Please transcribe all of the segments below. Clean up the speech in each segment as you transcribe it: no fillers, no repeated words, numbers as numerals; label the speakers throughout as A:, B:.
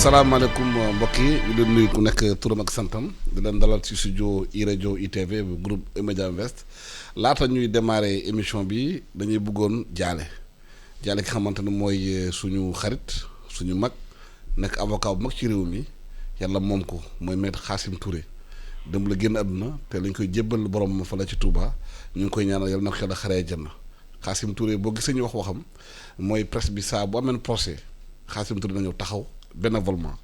A: asalaamaaleykum mbokk yi ñu leen nuyu ku nekk turam ak santam di leen dalal ci studio iRadio ITV bu groupe E-Media Invest laata ñuy démarrer émission bi dañuy bëggoon jaale ki xamante ne mooy suñu xarit suñu mag nekk avocat bu mag ci réew mi yàlla moom ko mooy maître Khassim Touré dem la génn àdduna te lañ koy jébbal borom fa la ci Touba ñu ngi koy ñaanal yàlla na ko yàlla xaree jënn Khassim Touré boo gisee ñu wax waxam mooy presse bi saa bu ameen procès Khassim Touré na ñëw taxaw bénévolement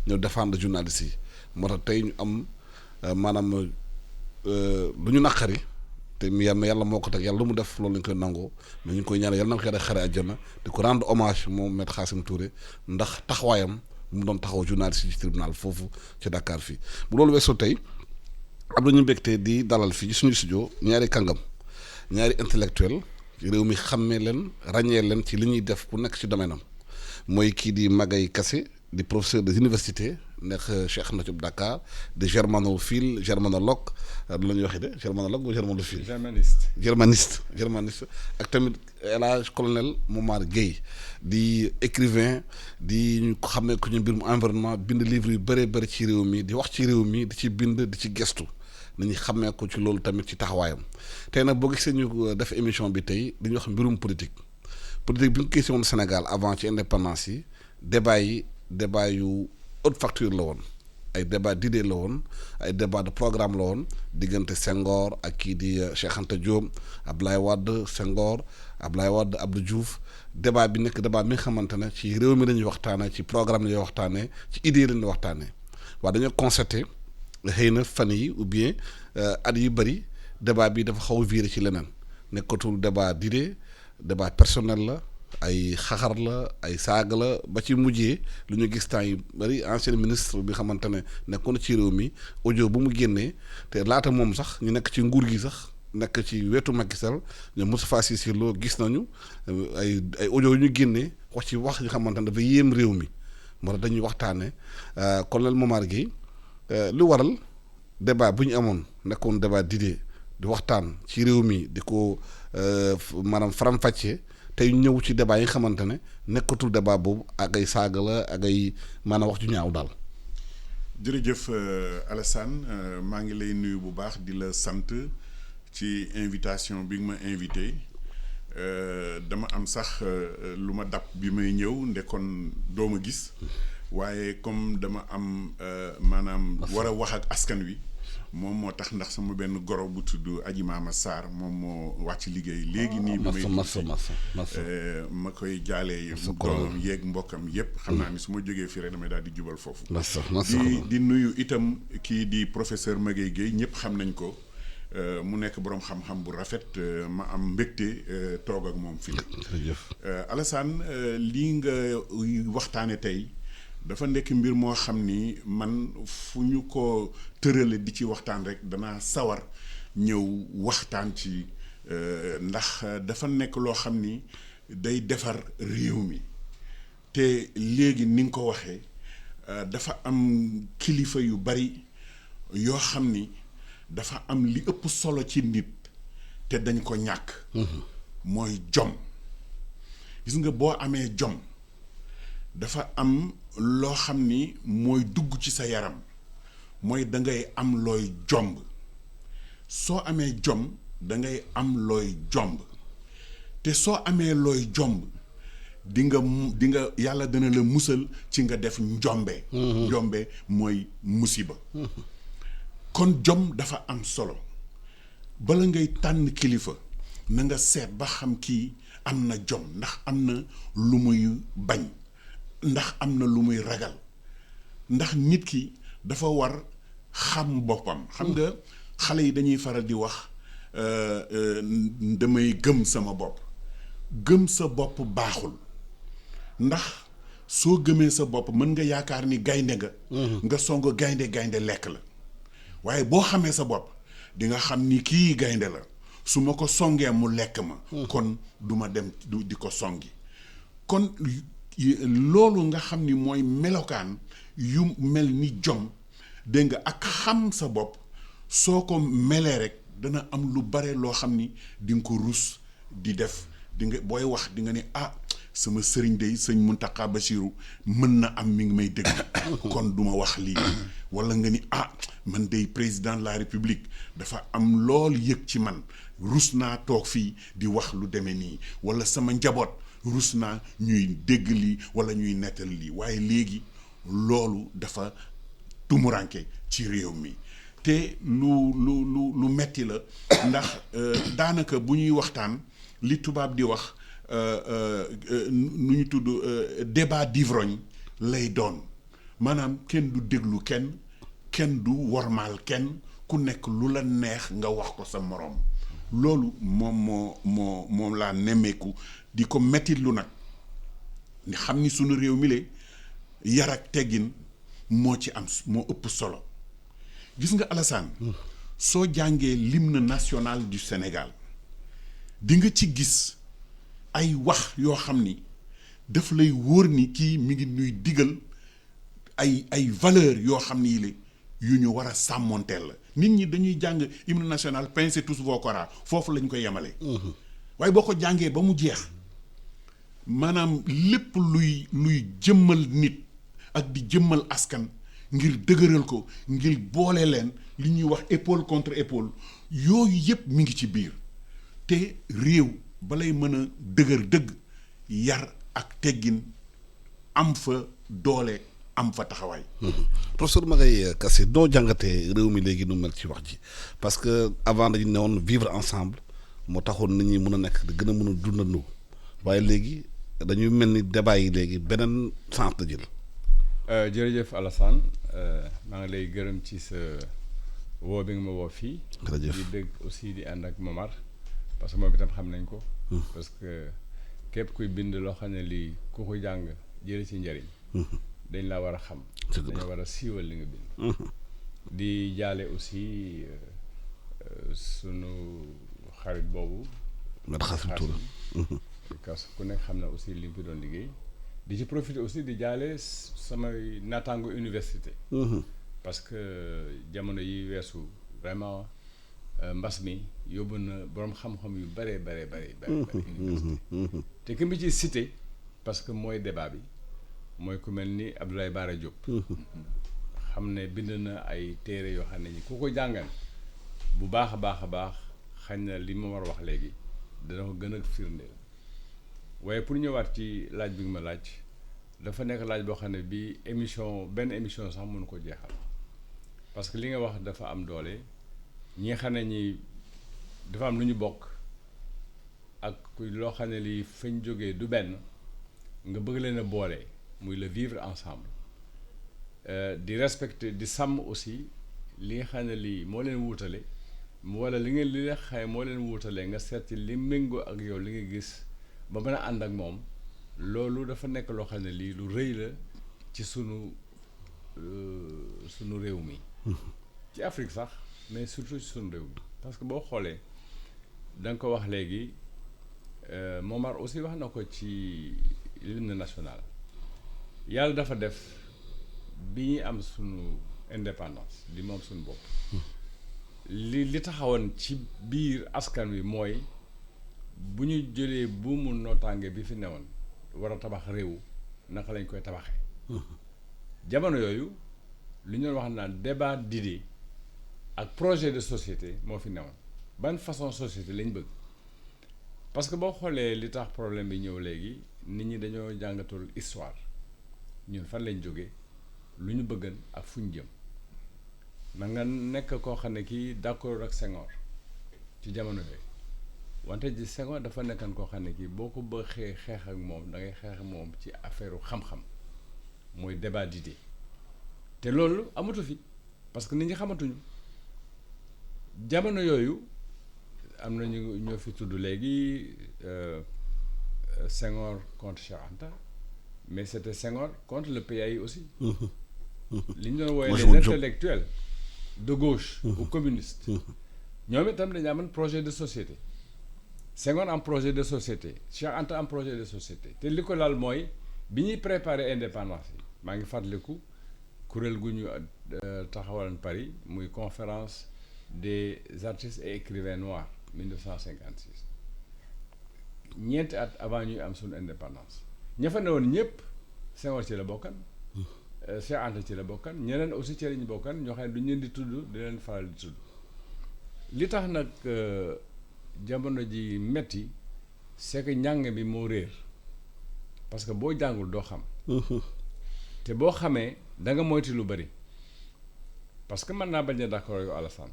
A: ñëw défendre journalistes yi moo tax tey ñu am maanaam lu ñu naqari te yàlla moo ko teg yàlla lu mu def loolu lañ koy nangoo mais ñu ngi koy ñaanal yàlla na ko yàlla xare àjjana di ko rendre hommage moom maître Khassim Touré ndax taxawaayam mu doon taxaw journaliste yi ci tribunal foofu ci Dakar fii bu loolu weesoo tey am nañu mbégte di dalal fii suñu studio ñaari kàngam ñaari intellectuel réew mi xàmmee leen ràññee leen ci li ñuy def ku nekk ci domaine am mooy kii di Magaye Kassé di professeur des universités nekk Cheikh Anta Diop Dakar di germanologue lu la ñuy waxee de germanologue ou germanophile. germaniste ak tamit El Hadj colonel Momar Gueye di écrivain di ñu xamee ko ñu mbirum environnement bind livre yu bëree bëri ci réew mi di wax ci réew mi di ci bind di ci gestu nañu xamee ko ci loolu tamit ci taxawaayam tey nag boo gisee ñu def émission bi tey dañuy wax mbirum politique bi nga gisee woon Sénégal avant ci indépendance yi débat yu haute facture la woon ay débat d'idées la woon ay débat de programme la woon diggante Senghor ak kii di Cheikh Anta Diop Abdoulaye Wade Senghor Abdoulaye Wade Abdou Diouf débat bi nekk débat mi nga xamante ne ci réew mi lañuy waxtaanee ci programme la ñuy waxtaanee ci idée la ñuy waxtaanee waaye dañoo constaté xëy na fan yi ou bien at yu bëri débat bi dafa xaw a viré ci leneen nekkatul débat d'idée débat personnel la ay xaxar la ay saaga la ba ci mujjee lu ñu gis temps yu bari ancien ministre bi xamante ne nekkoon ci réew mi audio bu mu génnee te laata moom sax ñu nekk ci nguur gi sax nekk ci wetu Macky Sall ñoom Moustapha Cissé Lo gis nañu ay audio yu ñu génnee wax yu xamante ne dafa yéem réew mi moo tax dañuy waxtaane colonel Momar Gueye lu waral débat bu ñu amoon nekkoon débat d'idée di waxtaan ci réew mi di ko maanaam faram-fàccee tey ñëw ci débat yi nga xamante ne nekkatul débat boobu ak ay saaga la ak ay maanaam wax ju ñaaw daal.
B: jërëjëf Alassane maa ngi lay nuyu bu baax di la sant ci invitation bi nga ma invité dama am sax lu ma dab bi may ñëw ndekoon doo ma gis waaye comme dama am maanaam war a wax ak askan wi. moom moo tax ndax sama benn goro bu tudd Aji Maama Sarr moom moo wàcc liggéey léegi nii bi may ma koy jaalee doomam yeeg mbokkam yépp xam naa ni su ma jógee fii rek damay daal di jubal foofu di nuyu itam kii di professeur Magaye Gueye ñëpp xam nañ ko mu nekk boroom xam-xam bu rafet ma am mbégte toog ak moom fii Alassane lii nga waxtaane tey dafa nekk mbir moo xam ni man fu ñu ko tërale di ci waxtaan rek danaa sawar ñëw waxtaan ci ndax dafa nekk loo xam ni day defar réew mi te léegi ni nga ko waxee dafa am kilifa yu bari yoo xam ni dafa am li ëpp solo ci nit te dañ ko ñàkk mooy jom gis nga boo amee jom dafa am loo xam ni mooy dugg ci sa yaram mooy da ngay am looy jomb soo amee jom da ngay am looy jomb te soo amee looy jomb di nga yàlla dana la musal ci nga def njombe njombe mooy musiba kon jom dafa am solo bala ngay tànn kilifa na nga seet ba xam kii am na jom ndax am na lu muy bañ ndax am na lu muy ragal ndax nit ki dafa war xam boppam xam nga xale yi dañuy faral di wax damay gëm sama bopp gëm sa bopp baaxul ndax soo gëmee sa bopp mën nga yaakaar ni gaynde nga song gaynde lekk la waaye boo xamee sa bopp di nga xam ni kii gaynde la su ma ko songee mu lekk ma kon du ma dem di ko songi kon loolu nga xam ni mooy melokaan yu mel ni jom dégg nga ak xam sa bopp soo ko melee rek dana am lu bare loo xam ni di nga ko rus di def di nga booy wax di nga ni sama sëriñ day sëñ Mountakha Bassirou mën na am mi ngi may dégg kon duma wax lii wala nga ni man day président de la république dafa am lool yëg ci man rus naa toog fii di wax lu demee nii wala sama njaboot rus naa ñuy dégg lii wala ñuy nettal lii waaye léegi loolu dafa tumuranke ci réew mi te lu metti la ndax daanaka bu ñuy waxtaan li tubaab di wax nu ñu tudd débat d'ivrogne lay doon maanaam kenn du déglu kenn du wormaal kenn ku nekk lu la neex nga wax ko sa moroom loolu moom laa nemmeeku di ko mettit lu nag ni xam ni sunu réew mi le yar ak teggin moo ci am moo ëpp solo gis nga Alassane soo jàngee l'hymne national du Sénégal di nga ci gis ay wax yoo xam ni daf lay wóor ni kii mi ngi nuy digal ay valeur yoo xam ni le yu ñu war a sàmmonteel la nit ñi dañuy jàng hymne national pincez tous vos koras foofu lañ koy yemale waaye boo ko jàngee ba mu jeex maanaam lépp luy jëmmal nit ak di jëmmal askan ngir dëgëral ko ngir boole leen li ñuy wax épaule contre épaule yooyu yépp mi ngi ci biir te réew balay mën a dëgër dëgg yar ak teggin am fa doole am fa taxawaay.
A: professeur Magaye Kassé doo jàngatee réew mi léegi nu mel ci wax ji parce que avant dañu ne woon vivre ensemble moo taxoon nit ñi mën a nekk di gën a mën a dundandoo waaye léegi dañuy mel ni débat yi léegi beneen sens la jël.
C: jërëjëf Alassane maa ngi lay gërëm ci sa woo bi nga ma woo fii.
A: jërëjëf
C: di dégg aussi di ànd ak Momar parce que moom itam xam nañ ko. parce que képp kuy bind loo xam ne lii ku ko jàng jële ci njëriñ. dañ laa war a xam. dañoo war a siiwal li nga bind. di jaale aussi sunu xarit boobu. parce que ku nekk xam na aussi li nga fi doon liggéey. di ci profiter aussi di jaale samay naataango université. parce que jamono yi weesu vraiment mbas mi yóbbu na boroom xam-xam yu bare université. te ki mu ci cité parce que mooy débat bi mooy ku mel ni Abdoulaye Bara Diop. xam ne bind na ay téere yoo xam ne ñi ku ko jàngal bu baax a baax xañ na li ma war a wax léegi dana ko gën a firndeel. waaye pour ñëwaat ci laaj bi nga ma laaj dafa nekk laaj boo xam ne bi benn émission sax mënu ko jeexal parce que li nga wax dafa am doole ñi nga xam ne ñi dafa am lu ñu bokk ak loo xam ne li fañ jógee du benn nga bëgg leen a boole muy le vivre ensemble di respecter di sàmm aussi li nga xam ne lii moo leen wuutale wala li nga xam moo leen wuutale nga seeti li méngoo ak yow li nga gis ba mën a ànd ak moom loolu dafa nekk loo xam ne lii lu rëy la ci sunu réew mi ci Afrique sax mais surtout ci sunu réew mi parce que boo xoolee da nga ko wax léegi Momar aussi wax na ko ci l'hymne national yàlla dafa def bi ñuy am sunu indépendance di moom sunu bopp li taxawoon ci biir askan wi mooy bu ñu jëlee buumu nootaange bi fi newoon war a tabax réew naka lañ koy tabaxee jamono yooyu lu ñu wax naan débat d'idées ak projet de société moo fi newoon ban façon société lañ bëgg parce que boo xoolee li tax problème bi ñëw léegi nit ñi dañoo jàngatul histoire ñun fan lañ jógee lu ñu bëggan ak fu ñu jëm na nga nekk koo xam ne kii d'accord ak Senghor ci jamono yooyu wante ji Senghor dafa nekkan koo xam ne kii boo ko bëggee xeex ak moom da ngay xeex ak moom ci affaire xam-xam mooy débat d'idées te loolu amatu fi parce que nit ñi xamatuñu jamono yooyu am na ñu ñoo fi tudd léegi Senghor contre Cheikh Anta mais c'était Senghor contre le PAI aussi. li ñu doon wooye les intellectuels de gauche ou communistes ñoom itam dañu amoon projet de société. Senghor am projet de société Cheikh Anta am projet de société te li ko laal mooy bi ñuy préparer indépendance yi maa ngi fàttaliku kuréel gu ñu taxawalan Paris muy conférence des artistes et écrivains noirs 1956 ñeenti at avant ñuy am suñu indépendance ña fa ne woon ñëpp Senghor ci la bokkan Cheikh Anta ci la bokkan ñeneen aussi ci lañu bokkan ñoo xam ne du ñu leen di tudd di leen faral di tudd li tax nag jamono ji metti c'est que njàng bi moo réer parce que boo jàngul doo xam te boo xamee da nga moytu lu bari parce que mën naa bañ a d'accord yow Alassane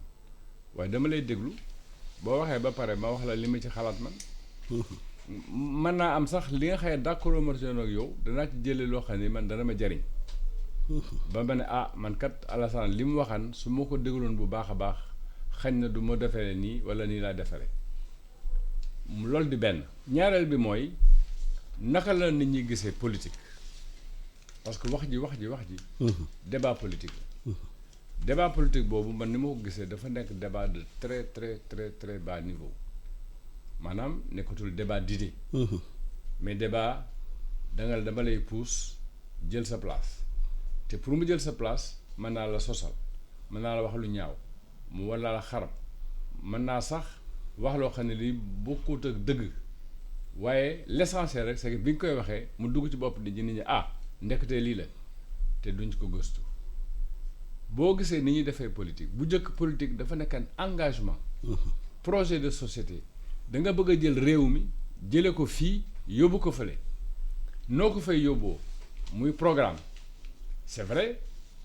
C: waaye dama lay déglu boo waxee ba pare ma wax la li ma ci xalaat man mën naa am sax li nga xëye d'accord ma ak yow danaa ci jëlee loo xam ne man dana ma jariñ ba ma ne man kat Alassane li mu waxan su ma ko dégloon bu baax a baax xañ na du ma defere nii wala nii laa defere loolu di benn ñaareel bi mooy naka la nit ñi gisee politique parce que wax ji débat politique la débat politique boobu man ni ma ko gisee dafa nekk débat de très très très très bas niveau maanaam nekkatul débat d'idée mais débat dama lay pousse jël sa place te pour mu jël sa place mën naa la sosal mën naa la wax lu ñaaw mu war la xarab mën naa sax wax loo xam ne li bokkut ak dëgg waaye l'essentiel rek c'est que bi nga koy waxee mu dugg ci bopp nit ñi ndeketee lii la te duñ ko gëstu boo gisee ni ñuy defee politique bu njëkk politique dafa nekk engagement projet de société da nga bëgg a jël réew mi jële ko fii yóbbu ko fële noo ko fay yóbboo muy programme c'est vrai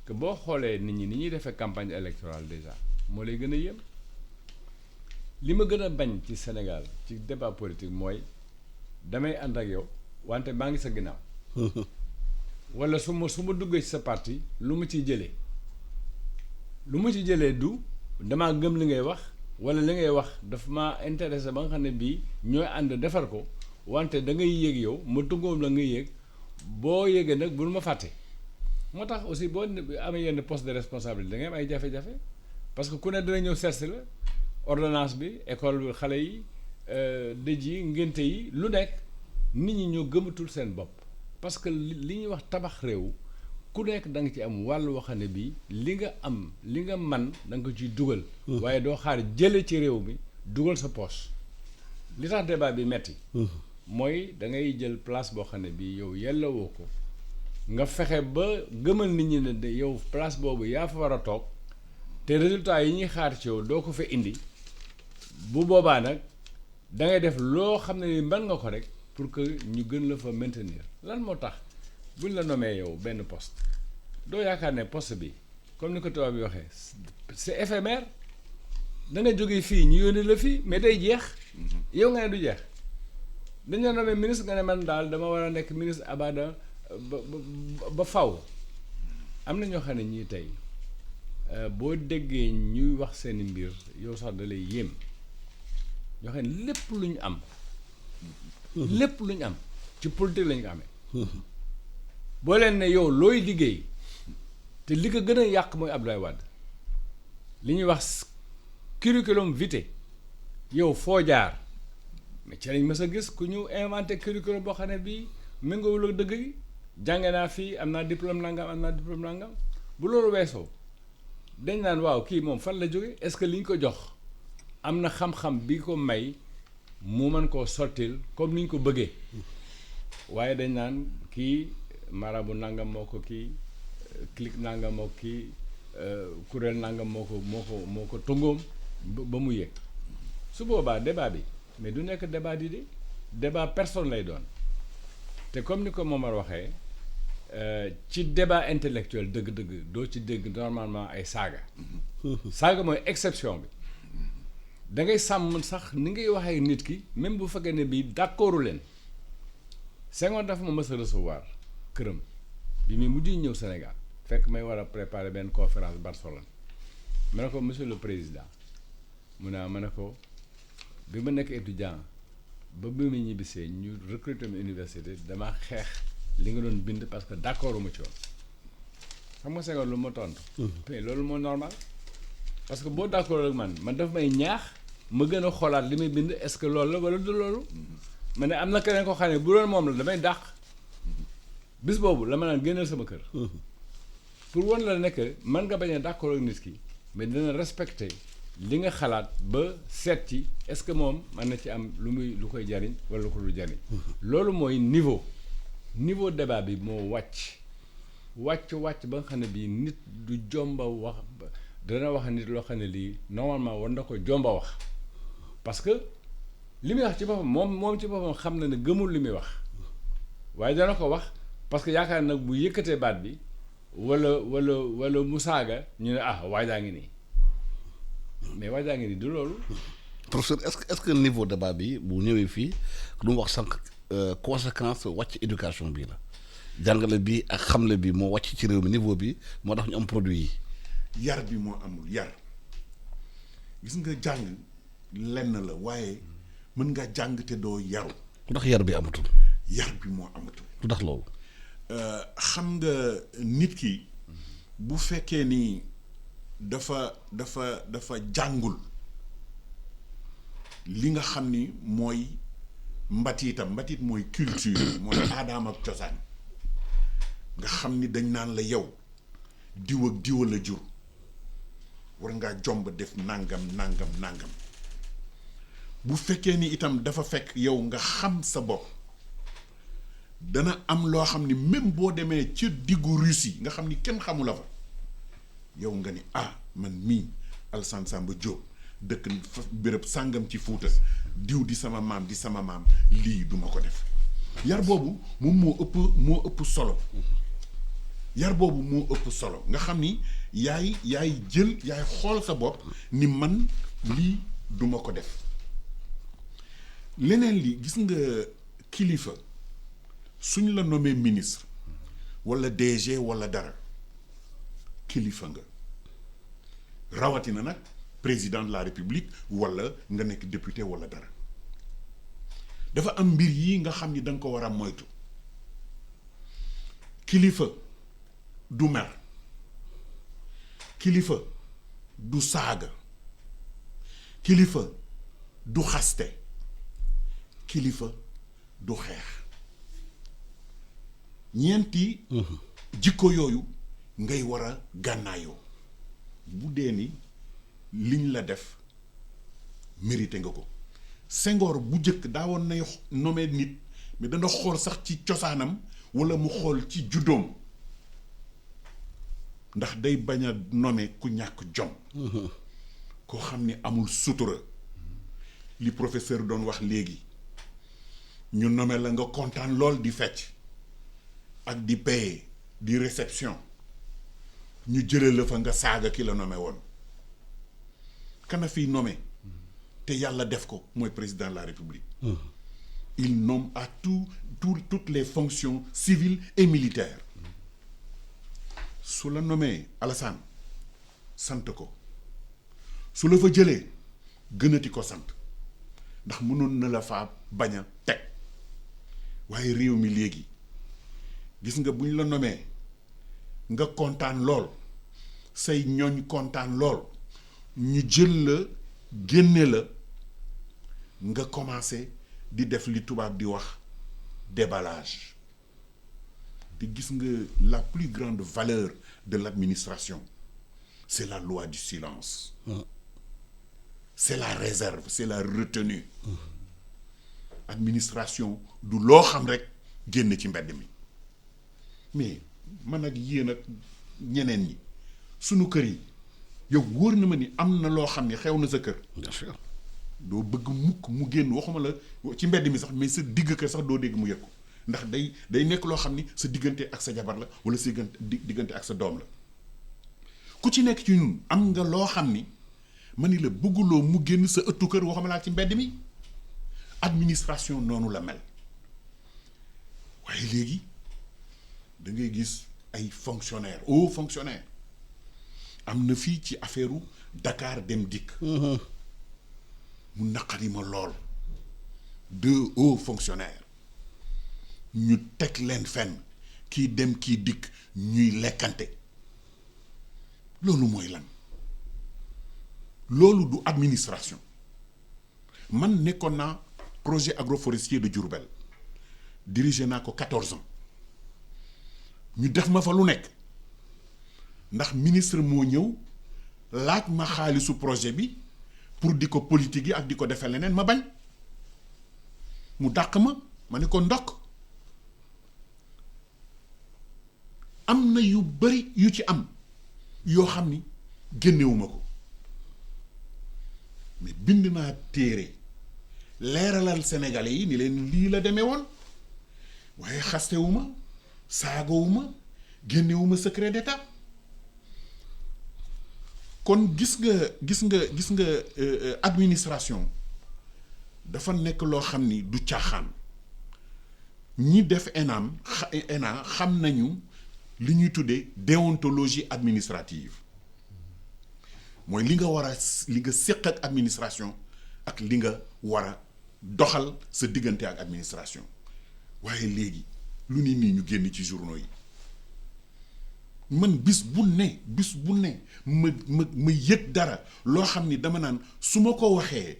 C: que boo xoolee nit ñi ni ñuy defee campagne électorale déjà moo lay gën a yëm li ma gën a bañ ci Sénégal ci débat politique mooy damay ànd ak yow wante maa ngi sa ginnaaw wala su ma duggee ci sa parti lu ma ciy jëlee du damaa gëm li ngay wax wala li ngay wax dafa ma intéressé ba nga xam ne bii ñooy ànd defar ko wante da ngay yéeg yow ma tungoom la ngay yéeg boo yéegee nag bul ma fàtte moo tax aussi boo amee yenn poste de responsabilité da ngay am ay jafe-jafe parce que ku ne dina ñëw seetsi la ordonnance bi école bi xale yi dëj yi ngénte yi lu nekk nit ñi ñoo gëmatul seen bopp parce que li ñuy wax tabax réew ku nekk da nga ci am wàllu waxane bi li nga am li nga man da nga ko ciy dugal waaye doo xaar jële ci réew mi dugal sa poche li tax débat bi metti mooy da ngay jël place boo xam ne bii yow yellawoo ko nga fexe ba gëmal nit ñi ne de yow place boobu yaa fa war a toog te résultat yi ñuy xaar ci yow doo ko fa indi bu boobaa nag da ngay def loo xam ne ni mën nga ko rek pour que ñu gën la fa maintenir lan moo tax buñ la nommé yow benn poste doo yaakaar ne poste bi comme ni ko tubaab bi waxee c'est éphémère da nga jógee fii ñu yónni la fii mais day jeex yow nga ne du jeex dañ la nommé ministre nga ne man daal dama war a nekk ministre abada ba faw am na ñoo xam ne ñii tey boo déggee ñuy wax seeni mbir yow sax da lay yéem ñoo xam ne lépp lu ñu am ci politique lañu ko amee boo leen ne yow looy liggéey te li ko gën a yàq mooy Abdoulaye Wade li ñuy wax curriculum vitae yow foo jaar mais ci lañ mës a gis ku ñu inventé curriculum boo xam ne bii méngoowul ak dëgg gi jànge naa fii am naa diplôme nangam bu loolu weesoo dañ naan waaw kii moom fan la jóge est-ce que li ñu ko jox am na xam-xam bi ko may mu mën koo sottil comme ni ñu ko bëggee waaye dañ naan kii marabu nangam moo ko kii clique nangam moo kii kuréel nangam moo ko tungoom ba mu yëg su boobaa débat bi mais du nekk débat d'idée débat personne lay doon te comme ni ko Momar waxee ci débat intellectuel dëgg-dëgg doo ci dégg normalement ay saaga mooy exception bi da ngay sàmm sax ni ngay waxee nit ki même bu fekkee ne bii d'accordu leen Senghor dafa ma mës a recevoir këram bi muy mujj ñëw Sénégal fekk may war a préparer benn conférence Barcelone ma ne ko monsieur le président mu ne ma ne ko bi ma nekk étudiant ba bi ma ñibbisee ñu recruter ma université dama xeex li nga doon bind parce que d'accord ma ci woon xam nga Senghor lu ma tontu. mais loolu moo normal parce que boo d'accord ak man daf may ñaax ma gën a xoolaat li may bind est-ce que loolu la wala du loolu. ma ne am na keneen ko xam ne bu doon moom la damay dàq bis boobu la ma naan génneel sama kër. pour wan la nekk mën nga bañ a d'accord ak nit ki mais dina respecter li nga xalaat ba seet ci est-ce que moom mën na ci am lu koy jariñ wala lu ko lu jariñ. loolu mooy niveau niveau débat bi moo wàcc ba nga xam ne bii nit du jomba wax dana wax nit loo xam ne lii normalement war na ko jomba wax parce que li muy wax ci boppam moom ci boppam xam na ne gëmul li muy wax waaye dana ko wax parce que yaakaar nag bu yëkkatee baat bi wala mu saaga ñu ne waajaa ngi nii mais waajaa ngi nii du loolu.
A: professeur est-ce que niveau débat bi bu ñëwee fii lu mu wax sànq conséquence wàcc éducation bii la jàngale bi ak xamle bi moo wàcc ci réew mi niveau bi moo tax ñu am produit yi.
B: yar bi moo amul yar gis nga jàng lenn la waaye mën nga jàng te doo yaru.
A: lu tax yar bi amatul.
B: yar bi moo amatul.
A: lu tax loolu.
B: xam nga nit ki bu fekkee ni dafa jàngul li nga xam ni mooy mbatit mooy culture mooy aadaam ak cosaan nga xam ni dañ naan la yow diw ak diwa la jur war ngaa jomb def nangam bu fekkee ni itam dafa fekk yow nga xam sa bopp dana am loo xam ni même boo demee ci diggu Russie nga xam ni kenn xamu la fa yow nga ni man mii Alassane Samba Diop dëkk béréb sàngam ci Fuuta diw di sama maam lii duma ko def yar boobu moom moo ëpp solo yar boobu moo ëpp solo nga xam ni yaay xool sa bopp ni man lii duma ko def leneen li gis nga kilifa suñ la nommé ministre wala DG wala dara kilifa nga rawatina nag président de la république wala nga nekk député wala dara dafa am mbir yi nga xam ni da nga ko war a moytu kilifa du mer kilifa du saaga kilifa du xaste kilifa du xeex ñeenti jikko yooyu ngay war a gànnaayoo bu dee ni liñ la def mérité nga ko Senghor bu njëkk daa woon nay nommé nit mais dana xool sax ci cosaanam walla mu xool ci juddoom ndax day bañ a nommé ku ñàkk jom koo xam ni amul sutura li professeur doon wax léegi ñu nommé la nga kontaan lool di fecc ak di paye di réception ñu jëlee la fa nga saaga ki la nommé woon kana fiy nommé te yàlla def ko mooy président de la république il nomme à toutes les fonctions civiles et militaires su la nommé Alassane sant ko su la fa jëlee gënati ko sant ndax mënoon na la faa bañ a teg waaye réew mi léegi gis nga buñ la nommé nga kontaan lool say ñooñ kontaan lool ñu jël la génne la nga commencé di def li tubaab di wax déballage te gis nga la plus grande valeur de l'administration c'est la loi du silence c'est la réserve c'est la retenue administration du loo xam rek génn ci mbedd mi mais man ak yéen ak ñeneen ñi sunu kër yi yow wóor na ma ni am na loo xam ne xew na sa kër.
A: bien sûr
B: doo bëgg mukk mu génn waxuma la ci mbedd mi sax mais sa digg kër sax doo dégg mu yëg ko ndax day nekk loo xam ni sa diggante ak sa jabar la wala sa diggante ak sa doom la ku ci nekk ci ñun am nga loo xam ni ma ni la bëgguloo mu génn sa ëttu kër waxuma laa ci mbedd mi administration noonu la mel waaye léegi da ngay gis ay fonctionnaires hauts fonctionnaires am na fii ci affaire Dakar Dem Dikk mu naqari ma lool 2 hauts fonctionnaires ñu teg leen fenn kii dem kii dikk ñuy lekkante loolu mooy lan loolu du administration man nekkoon naa projet agroforestier de Diourbel dirigé naa ko 14 ans ñu def ma fa lu nekk ndax ministre moo ñëw laaj ma xaalisu projet bi pour di ko politique yi ak di ko defee leneen ma bañ mu dàq ma ne ko ndokk am na yu bari yu ci am yoo xam ni génnewuma ko mais bind naa téere leeralal Sénégalais yi ni leen lii la demee woon waaye xastewuma saagowuma génnewuma secret d'état kon gis nga administration dafa nekk loo xam ni du caaxaan ñi def ENA xam nañu li ñuy tuddee déontologie administrative mooy li nga séq ak administration ak li nga war a doxal sa diggante ak administration waaye léegi lu ni nii ñu génn ci journaux yi man bis bu ne ma yëg dara loo xam ni dama naan su ma ko waxee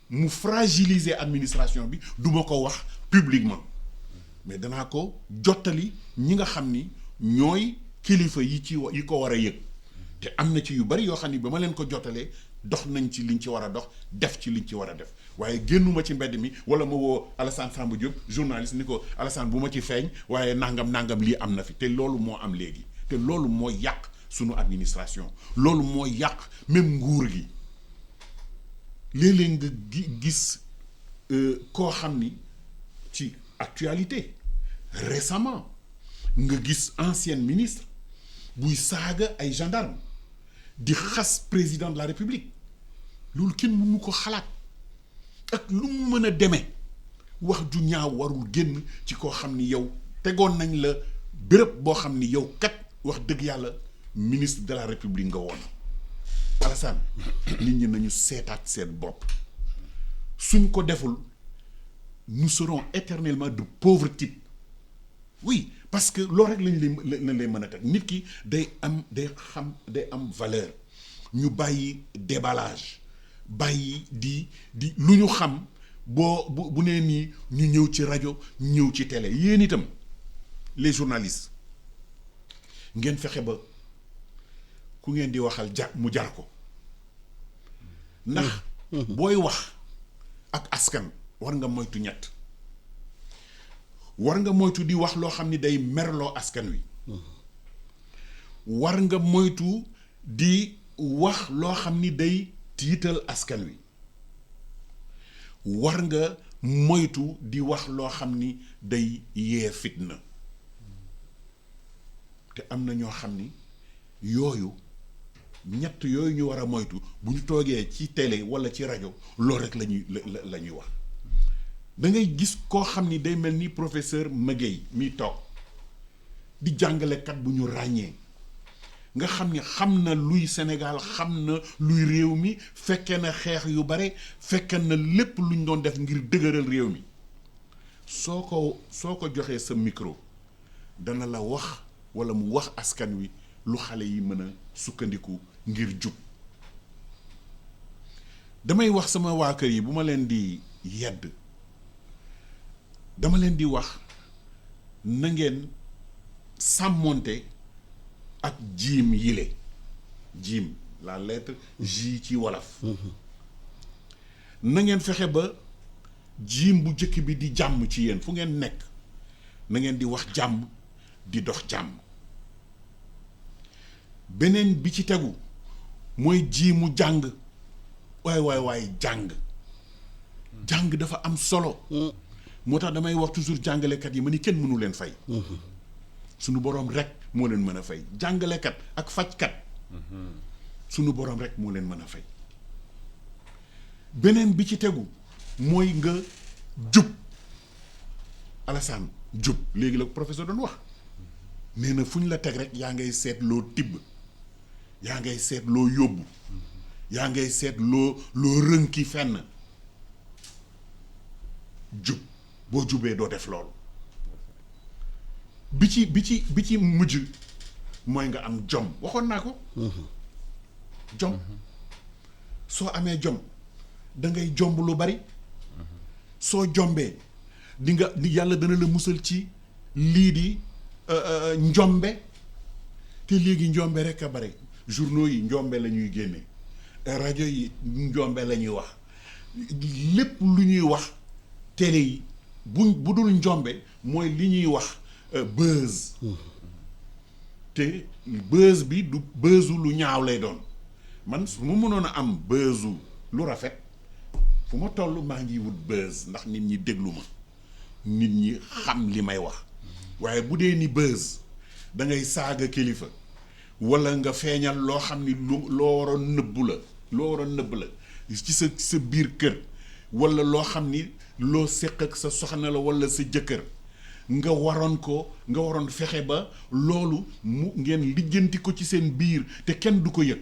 B: mu fragiliser administration bi du ma ko wax publiquement mais danaa ko jottali ñi nga xam ni ñooy kilifa yi ko war a yëg te am na ci yu bari yoo xam ni ba ma leen ko jottalee dox nañ ci liñ ci war a dox def ci liñ ci war a def waaye génnuma ci mbedd mi wala ma woo Alassane Samba Diop journaliste ni ko Alassane bu ma ci feeñ waaye nangam lii am na fi te loolu moo am léegi te loolu moo yàq sunu administration loolu moo yàq même nguur gi léeg-léeg nga gis koo xam ni ci actualité récemment nga gis ancien ministre buy saaga ay gendarme di xas président de la république loolu kenn mënu ko xalaat ak lu mu mën a demee wax ju ñaaw warul génn ci koo xam ni yow tegoon nañ la béréb boo xam ni yow kat wax dëgg yàlla ministre de la république nga woon Alassane nit ñi nañu seetaat seen bopp suñ ko deful nous serons éternellement de pauvres types oui parce que loolu rek lañ lay mën a teg nit ki day am valeur ñu bàyyi déballage bàyyi di lu ñu xam bu nee nii ñu ñëw ci rajo ñëw ci télé yéen itam les journalistes ngeen fexe ba ku ngeen di waxal mu jar ko ndax booy wax ak askan war nga moytu ñett war nga moytu di wax loo xam ni day merloo askan wi war nga moytu di wax loo xam ni day tiital askan wi war nga moytu di wax loo xam ni day yee fitna te am na ñoo xam ni ñett yooyu ñu war a moytu bu ñu toogee ci télé walla ci rajo loolu rek la ñuy wax da ngay gis koo xam ni day mel ni professeur Maguette mi toog di jàngalekat bu ñu ràññee nga xam ni xam na luy Sénégal xam na luy réew mi fekke na xeex yu bare fekke na lépp lu ñu doon def ngir dëgëral réew mi soo ko joxee sa micro dana la wax walla mu wax askan wi lu xale yi mën a sukkandiku ngir jub damay wax sama waa kër yi bu ma leen di yedd dama leen di wax na ngeen sàmmonte ak jiim yile jiim la lettre J ci wolof na ngeen fexe ba jiim bu jëkk bi di jàmm ci yéen fu ngeen nekk na ngeen di wax jàmm di dox jàmm beneen bi ci tegu mooy jiimu jàng waay jàng dafa am solo moo tax damay wax toujours jàngalekat yi ma ni kenn mënu leen fay sunu boroom rek moo leen mën a fay jàngalekat ak fajkat sunu boroom rek moo leen mën a fay beneen bi ci tegu mooy nga jub Alassane jub léegi la professeur doon wax nee na fu ñu la teg rek yaa ngay seet loo tibb yaa ngay seet loo yóbbu yaa ngay seet loo rënki fenn jub boo jubee doo def loolu bi ci mujj mooy nga am jom waxoon naa ko jom soo amee jom da ngay jomb lu bari soo jombee di yàlla dana la musal ci lii di njombe te léegi njombe rek a bare journaux yi njombe la ñuy génne rajo yi njombe la ñuy wax lépp lu ñuy wax télé yi bu dul njombe mooy li ñuy wax buzz te buzz bi du buzzu lu ñaaw lay doon man su ma mënoon a am buzzu lu rafet fu ma toll maa ngi wut buzz ndax nit ñi déglu ma nit ñi xam li may wax waaye bu dee ni buzz da ngay saaga kilifa walla nga feeñal loo xam ni loo waroon nëbb la ci sa biir kër walla loo xam ni loo séq ak sa soxna la walla sa jëkkër nga waroon fexe ba loolu mu ngeen lijjanti ko ci seen biir te kenn du ko yëg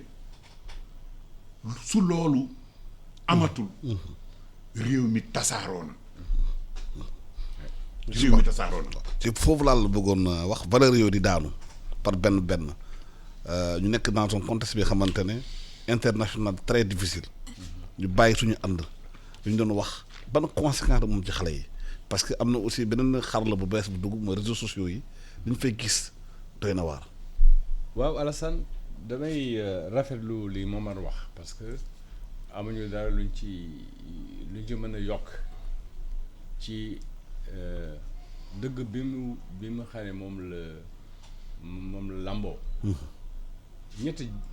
B: su loolu amatul réew mi tasaaroo na
A: ci foofu laa la bëggoon wax valeur yooyu di daanu par benn ñu nekk dans un contexte bi xamante ne international très difficile ñu bàyyi suñu ànd lu ñu doon wax ban conséquence moom ci xale yi parce que am na aussi beneen xarala bu bees bu dugg mooy réseaux sociaux yi li ñu fay gis doy na waar.
C: waaw Alassane damay rafetlu li Momar wax parce que amuñu dara luñ ci mën a yokk ci dëgg bi mu xam ne moom la lamboo.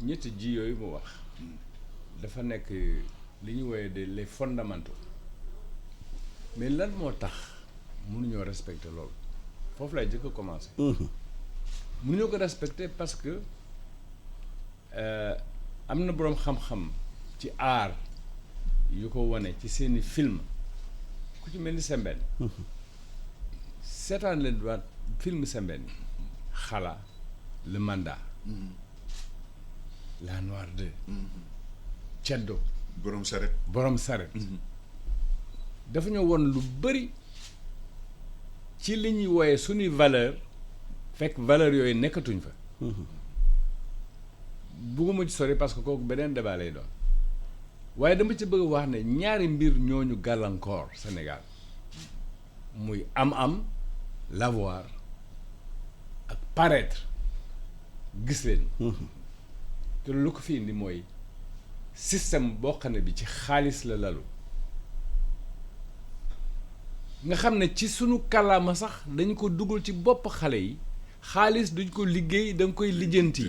C: ñetti ji yooyu mu wax dafa nekk li ñu woowee les fondamentaux mais lan moo tax mënuñoo respecter loolu foofu lay jëkk a commencer. mënuñoo ko respecter parce que am na boroom xam-xam ci art yu ko wane ci seeni film ku ci mel ni Sembène seetaan leen waat film Sembène Xala Le Mandat La Noire 2 Ceddo
B: borom saret dafa ñoo won lu bari ci li ñuy wooye suñuy valeur fekk valeur yooyu nekkatuñ fa bugguma ci sori parce que kooku beneen débat lay doon waaye dama ci bëgg wax ne ñaari mbir ñooñu gàllankoor Sénégal muy am l'avoir ak paraître gis leen te lu ko fi indi mooy système boo xam ne bi ci xaalis la lalu nga xam ne ci sunu kàllaama sax dañ ko dugal ci bopp xale yi xaalis duñ ko liggéey da nga koy lijjanti.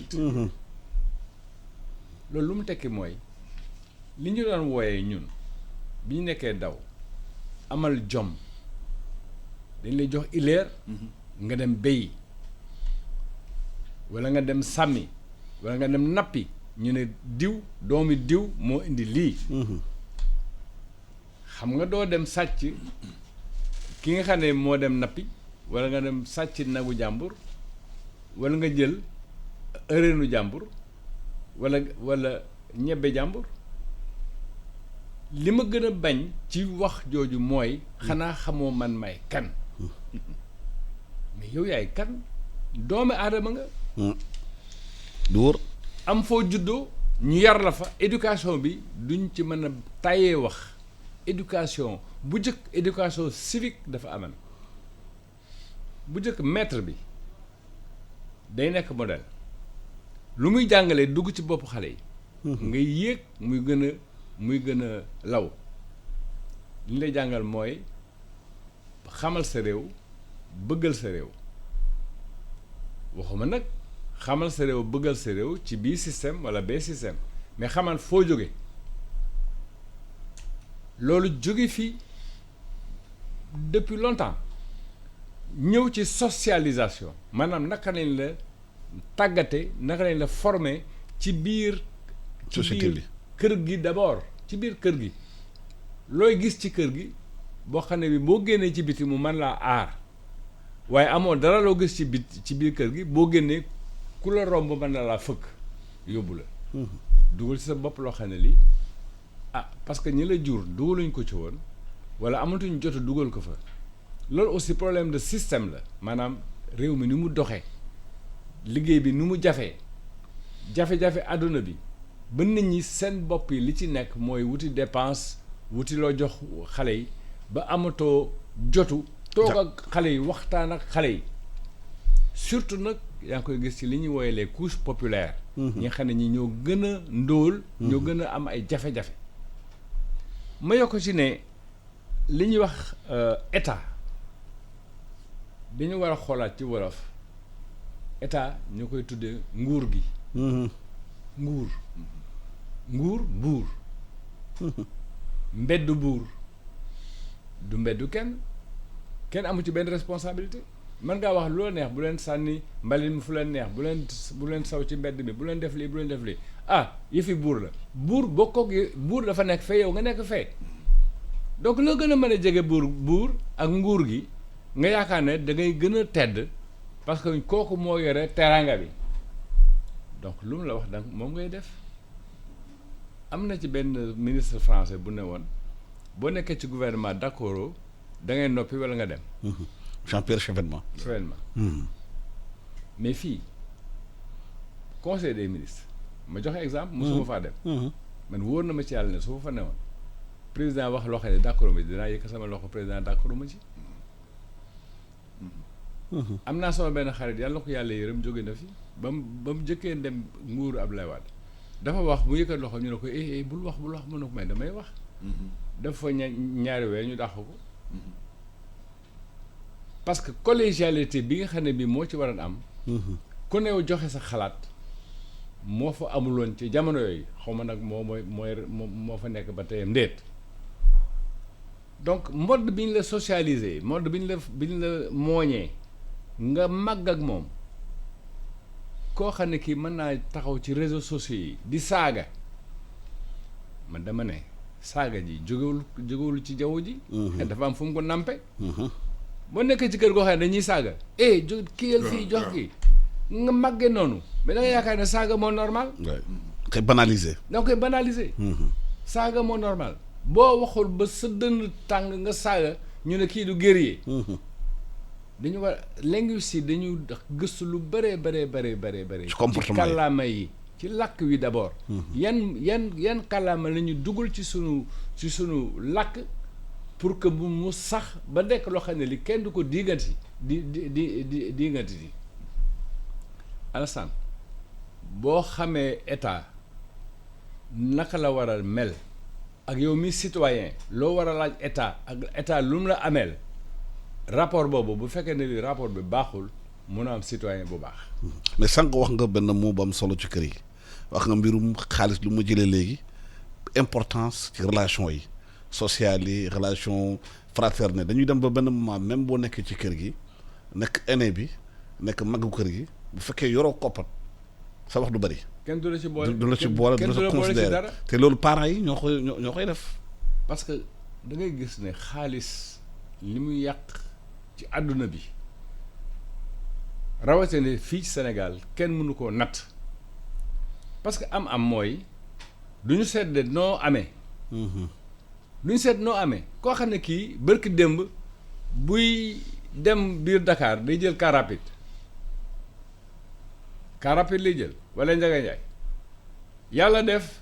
B: loolu lu mu tekki mooy li ñu daan wooyee ñun bi ñu nekkee daw amal jom dañ lay jox ileer nga dem béyi walla nga dem sàmmi walla nga dem nappi ñu ne diw doomi diw moo indi lii xam nga doo dem sàcc ki nga xam ne moo dem nappi walla nga dem sàcc nagu jàmbur walla nga jël ëreenu jàmbur walla ñebbe jàmbur li ma gën a bañ ci wax jooju mooy xanaa xamoo man may kan mais yow yaay kan doomi aadama nga
A: du wóor
C: am foo juddoo ñu yar la fa éducation bi duñ ci mën a tàyyee wax éducation bu njëkk éducation civique dafa aman bu njëkk maître bi day nekk modèle lu muy jàngalee dugg ci boppu xale yi ngay yéeg muy gën a law li ñu lay jàngal mooy xamal sa réew bëggal sa réew waxuma nag xamal sa réew bëggal sa réew ci bii système walla bee système mais xamal foo jóge loolu jóge fii depuis longtemps ñëw ci socialisation maanaam naka lañ la tàggate naka lañ la former ci biir
A: société bi
C: kër gi d'abord ci biir kër gi looy gis ci kër gi boo xam ne bi boo génnee ci biti mu mën laa aar waaye amoo dara loo gis ci biir kër gi boo génnee ku la romb mën na laa fëkk yóbbu la dugal ci sa bopp loo xam ne lii parce que ñi la jur dugaluñ ko ci woon wala amatuñ jot a dugal ko fa loolu aussi problème de système la maanaam réew mi ni mu doxee liggéey bi ni mu jafe àdduna bi ba nit ñi seen bopp yi li ci nekk mooy wuti dépense wuti loo jox xale yi ba amatoo jotu toog ak xale yi waxtaan ak xale yi surtout nag yaa ngi koy gis ci li ñuy wooye les couches populaires ñi nga xam ne ñi ñoo gën a ndóol ñoo gën a am ay jafe-jafe ma yokk ci ne li ñuy wax état dañu war a xoolaat ci wolof état ñu koy tuddee nguur gi. nguur buur. mbeddu buur du mbeddu kenn amu ci benn responsabilité. mën ngaa wax lu la neex, bu leen sànni mbalit mi fu leen neex, bu leen saw ci mbedd mi, bu leen def lii yëfi buur la. buur bokkoog buur dafa nekk fee, yow nga nekk fee. donc loo gën a mën a jege buur ak nguur gi nga yaakaar ne da ngay gën a tedd parce que kooku moo yore teraanga bi. donc lu mu la wax donc moom ngay def. am na ci benn ministre français bu ne woon boo nekkee ci gouvernement d'accord da ngay noppi wala nga dem.
A: Jean-Pierre Chevènement.
C: mais fii conseil des ministres ma joxe exemple. mosuma faa dem. man wóor na ma ci yàlla ne su ma fa newoon président wax loo xam ne d'accord ma ci dinaa yëkk sama loxo président d'accord ma ci. am naa sama benn xarit yàlla ko yàlla yërëm jóge na fi ba mu jëkkee dem nguuru Abdoulaye Wade dafa wax mu yëkkat loxo ñu ne ko bul wax mu ne ko may damay wax. dafa fa ñaari weer ñu dàq ko. parce que collégialité bi nga xam ne bii moo ci waroon am. ku ne joxe sa xalaat moo fa amuloon ci jamono yooyu xaw ma nag moo fa nekk ba teyam ndéet. donc mode bi ñu la socialiser mode bi ñu la mooñee nga màgg ak moom koo xam ne kii mën naa taxaw ci réseaux sociaux yi di saaga man dama ne saaga ji jógewul ci jaww ji. dafa am fu mu ko nampe. boo nekkee ci kër goo xam ne dañuy saaga kiyal fii jox kii nga màggee noonu mais da nga yaakaar ne saaga moo normal.
A: koy banaliser.
C: da nga koy banaliser. saaga moo normal boo waxul ba sa dënn tàng nga saaga ñu ne kii du guerrier. dañu war linguiste yi dañu gëstu lu bëree.
A: ci comportement
C: ci kàllaama yi ci làkk wi d'abord. yan kàllaama la ñu dugal ci sunu làkk. pour que mu sax ba nekk loo xam ne li kenn du ko diiganti di Alassane boo xamee état naka la war a mel ak yow mi citoyen loo war a laaj état ak état lu mu la ameel rapport boobu bu fekkee ne li rapport bi baaxul mun a am citoyen bu baax.
A: mais sànq wax nga benn mot bu am solo ci kër yi wax nga mbirum xaalis lu mu jëlee léegi importance ci relation yi. sociale yi relation fraternelle dañuy dem ba benn moment même boo nekkee ci kër gi nekk aîné bi nekk magu kër gi bu fekkee yoroo koppat sa wax du bari.
C: kenn du la ci boole
A: du la ci boole du la ci considéré te loolu parents yi ñoo koy def.
C: parce que da ngay gis ne xaalis li muy yàq ci àdduna bi rawatina fii ci Sénégal kenn mënu koo natt parce que am mooy du ñu seet de noo amee. lu ñu seet noo amee koo xam ne kii bërki démb buy dem biir Dakar day jël car rapide lay jël wala Ndiaga Ndiaye yàlla def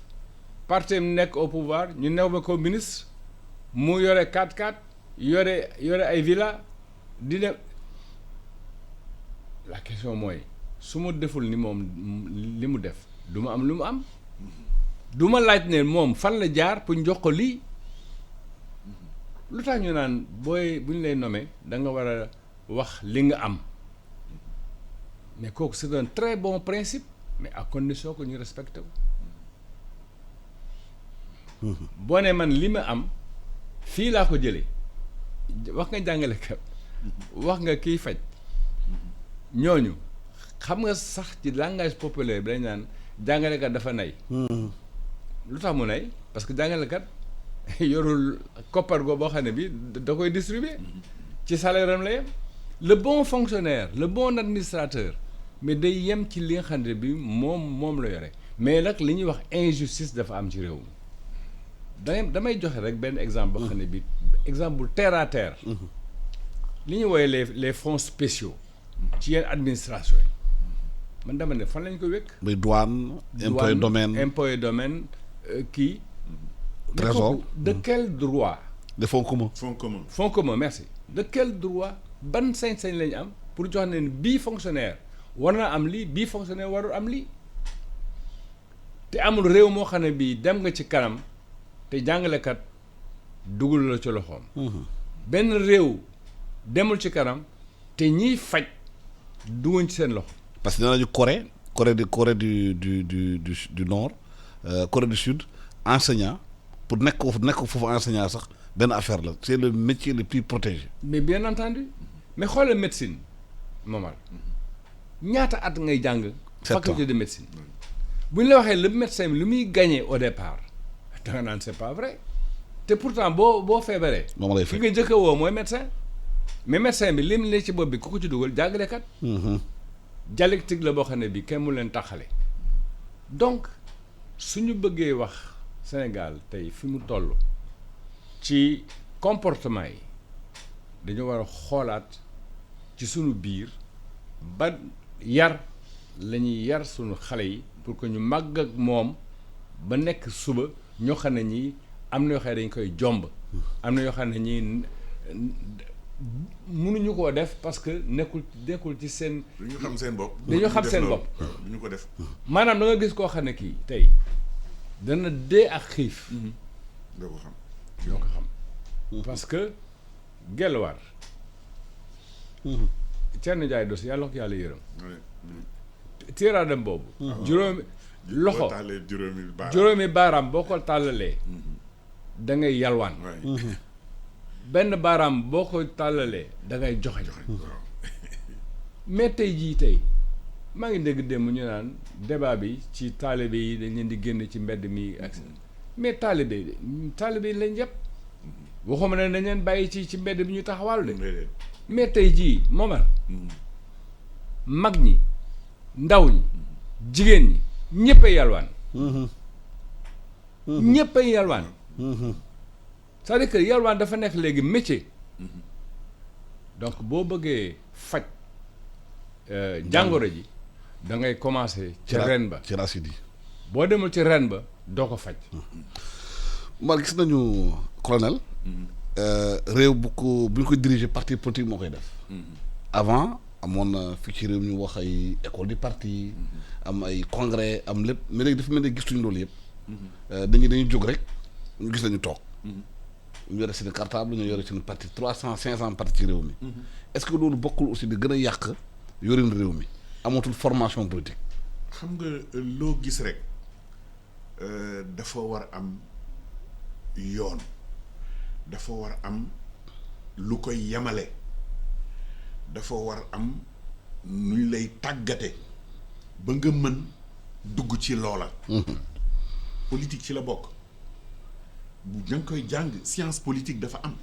C: parti nekk au pouvoir ñu new ma ko ministre mu yore 4x4 yore ay villa di dem la question mooy su ma deful ni moom li mu def du ma am lu mu am du ma laaj ne moom fan la jaar pour jox ko lii. lu tax ñu naan bu ñu lay nommé da nga war a wax li nga am mais kooku c'est un très bon principe mais à condition que ñu respecté ko. boo ne man li ma am fii laa ko jëlee wax nga jàngalekat wax nga kiy faj ñooñu xam nga sax ci langage populaire bi dañ naan jàngalekat dafa nay. lu tax mu nay parce que jàngalekat. yorul koppar go boo xam ne bi da koy distribuer ci salaire am la yem le bon fonctionnaire le bon administrateur mais day yem ci li nga xam ne bi moom la yore mais nag li ñuy wax injustice dafa am ci réew mi damay joxe rek benn exemple boo xam ne bi exemple bu terre à terre li ñuy woowee les fonds spéciaux ci yenn administration yi man dama ne fan lañ ko wékk
A: muy douane impôt et domaine
C: kii
A: trésor
C: de quel droit.
A: de fonds commun.
B: fonds commun
C: merci. de quel droit ban sañ-sañ lañu am pour jox ne bii fonctionnaire war na am lii bii fonctionnaire warul am lii te amul réew moo xam ne bii dem nga ci kanam te jàngalekat dugal la ci loxoom. benn réew demul ci kanam te ñiy faj duguñ ci seen loxo.
A: parce que nee nañu Corée du Nord Corée du Sud enseignant pour nekk foofu enseignant sax benn affaire la c'est le métier le plus protégé.
C: mais bien entendu mais xoolal médecine Momar ñaata at ngay jàng. faculté de médecine. bu ñu la waxee le médecin bi lu muy gagné au départ da nga naan c'est pas vrai te pourtant boo feebaree.
A: moom lay
C: fi
A: fekk
C: nga njëkk a woo mooy médecin mais médecin bi lim ne ci bopp bi ku ko ci dugal jàngalekat. dialectique la boo xam ne bii kenn mu leen taxale donc suñu bëggee wax Sénégal tey fi mu toll ci comportement yi dañu war a xoolaat ci suñu biir ba yar la ñuy yar suñu xale yi pour que ñu màgg ak moom ba nekk suba ñoo xam ne ñii am na yoo xam ne dañ koy jomb am na yoo xam ne ñii mënuñu koo def parce que nekkul ci seen.
B: dañu xam seen bopp.
C: dañoo xam seen bopp
B: duñu ko def.
C: maanaam da nga gis koo xam ne kii tey dana dee ak xiif.
B: doo ko xam.
C: ñoo ko xam. parce que gelwaar. Thierno Ndiaye dos yàlla ko yàlla yërëm. tiiraadam boobu. juróomi loxo juróomi baaraam boo ko tàllalee. da ngay yalwaan. benn baaraam boo ko tàllalee da ngay joxe. mais tey jii tey maa ngi dégg démb ñu naan débat bi ci taalibe yi dañ leen di génn ci mbedd mi ak mais taalibe yi lañ yëpp waxuma ne dañ leen bàyyi ci mbedd bi ñu taxawal de mais tey jii Momar mag ñi ndaw ñi jigéen ñi ñëppay yalwaan. ñëppay yalwaan. c'est-à-dire que yalwaan dafa nekk léegi métier. donc boo bëggee faj jàngoro ji da ngay commencer ca ren ba
A: ci racine yi.
C: boo demul ci ren ba doo ko faj.
A: man gis nañu colonel. réew bu ñu ko diriger parti politique moo koy def. avant amoon na fii ci réew ñu wax ay école du parti am ay congrès am lépp mais léegi dafa mel ne gisuñu loolu yëpp. dañuy jóg rek ñu gis nañu toog. ñu yore seen cartable ñu yore seen parti 300 500 parti ci réew mi. est-ce que loolu bokkul aussi di gën a yàq yorin réew mi amatul formation politique.
B: xam nga loo gis rek dafa war am yoon dafa war am lu koy yemale dafa war am nuñ lay tàggate ba nga mën dugg ci loola. politique ci la bokk. da nga koy jàng science politique dafa am.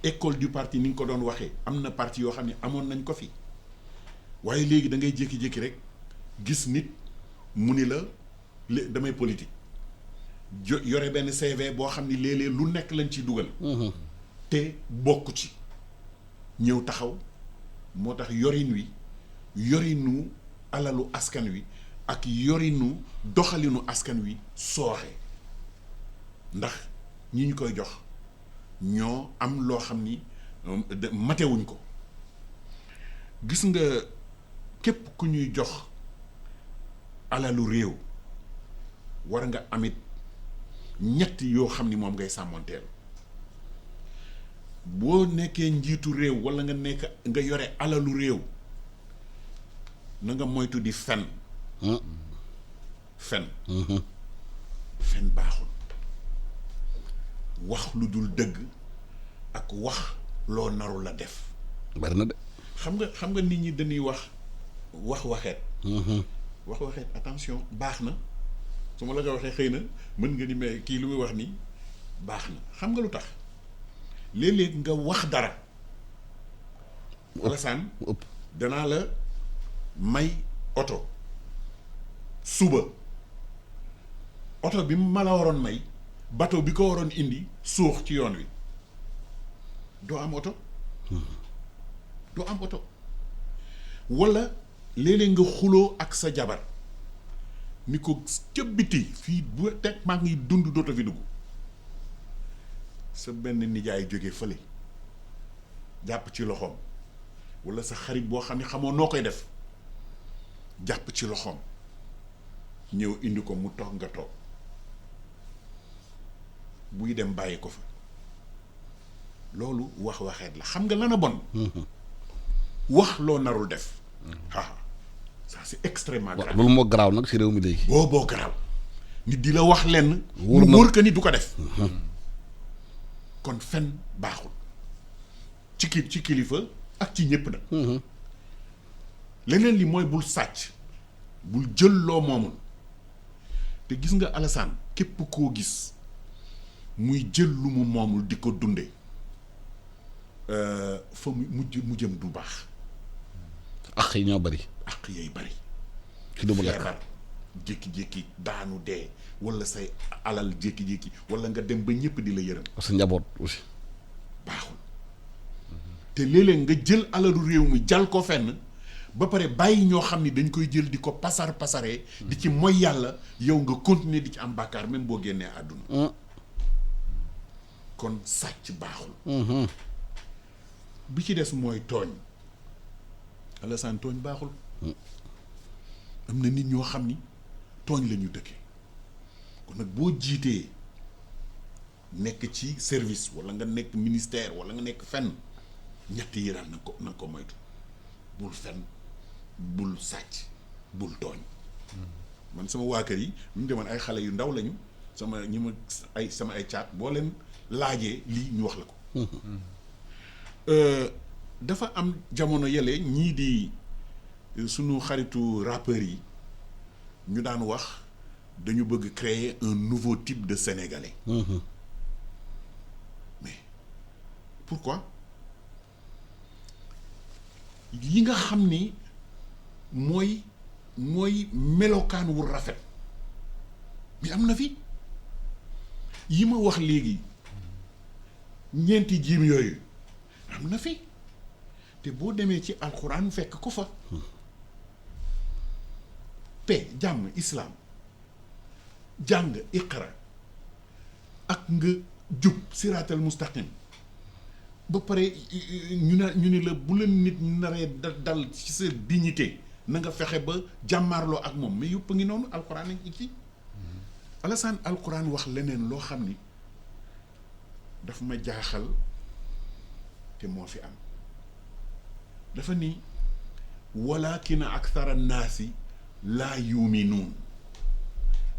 B: école du parti ni nga ko doon waxee am na parti yoo xam ne amoon nañ ko fi waaye léegi da ngay jékki-jékki rek gis nit mu ni la damay politique yore benn CV boo xam ni léeg-léeg lu nekk lañ ci dugal. te bokk ci ñëw taxaw moo tax yorinu alalu askan wi ak yorinu doxalinu askan wi sooxe. ndax ñi ñu koy jox ñoo am loo xam ni matewuñ ko gis nga képp ku ñuy jox alalu réew war nga amit ñett yoo xam ni moom ngay sàmmanteel boo nekkee njiitu réew walla nga yore alalu réew na nga moytu di fen baaxul wax lu dul dëgg ak wax loo narul la def.
A: bari na de.
B: xam nga nit ñi dañuy wax waxeet. wax waxeet attention baax na su ma la ko waxee xëy na mën nga ni mais kii lu muy wax nii baax na xam nga lu tax léeg-léeg nga wax dara. Alassane danaa la may oto suba oto bi ma la waroon may. bateau bi ko waroon indi suux ci yoon wi doo am oto walla léeg-léeg nga xuloo ak sa jabar ni ko ca biti fii bu teg maa ngi dund doota fi dugg sa benn nijaay jóge fële jàpp ci loxoom walla sa xarit boo xam ne xamoo noo koy def jàpp ci loxoom ñëw indi ko mu toog nga toog buy dem bàyyi ko fa loolu waxeet la xam nga lan a bon wax loo narul def ça c'est extrêmement grave.
A: loolu moo garaaw nag ci réew mi léegi.
B: boo garaaw nit di la wax lenn.
A: wóor
B: mu wóor que ni du ko def. kon fen baaxul ci kilifa ak ci ñëpp nag. leneen li mooy bul sàcc bul jël loo moomul te gis nga Alassane képp koo gis muy jël lu mu moomul di ko dunde fa mu jëm du baax.
A: ak yi ñoo bari.
B: ak yay bari.
A: ci lu mu lekk
B: feebar jékki-jékki daanu dee wala say alal jékki-jékki wala nga dem ba ñëpp di la yërëm.
A: parce que njaboot aussi.
B: baaxul te léeg-léeg nga jël alalu réew mi jal ko fenn ba pare bàyyi ñoo xam ni dañ koy jël di ko pasaree di ci moy yàlla yow nga continuer di ci am bàkkaar même boo génnee àdduna. kon sàcc baaxul. bi ci des mooy tooñ. Alassane tooñ baaxul. am na nit ñoo xam ni tooñ la ñu dëkkee kon nag boo jiitee nekk ci service walla nga nekk ministère walla nga nekk fenn ñett yi daal na nga ko moytu bul fen bul sàcc bul tooñ. man sama waa kër yi ñu demoon ay xale yu ndaw lañu sama ay caat boo leen laajee lii ñu wax la ko. dafa am jamono yële ñii di sunu xaritu rappeurs yi ñu daan wax dañu bëgg créer un nouveau type de sénégalais. mais pourquoi yi nga xam ni mooy melokaan wu rafet mais am na fi yi ma wax léegi ñeenti jiim yooyu am na fi. te boo demee ci alxuraan fekk ko fa paix jàmm islaam jàng iqra ak nga jub siraatal mustaqim ba pare ñu ni la bu la nit naree dal ci sa dignité na nga fexe ba jàmmaarloo ak moom mais yëpp a ngi noonu alxuraan a ngi ci. Alassane alxuraan wax leneen loo xam ni daf ma jaaxal te moo fi am. dafa ni walaakina akthara naasi laa yuminuun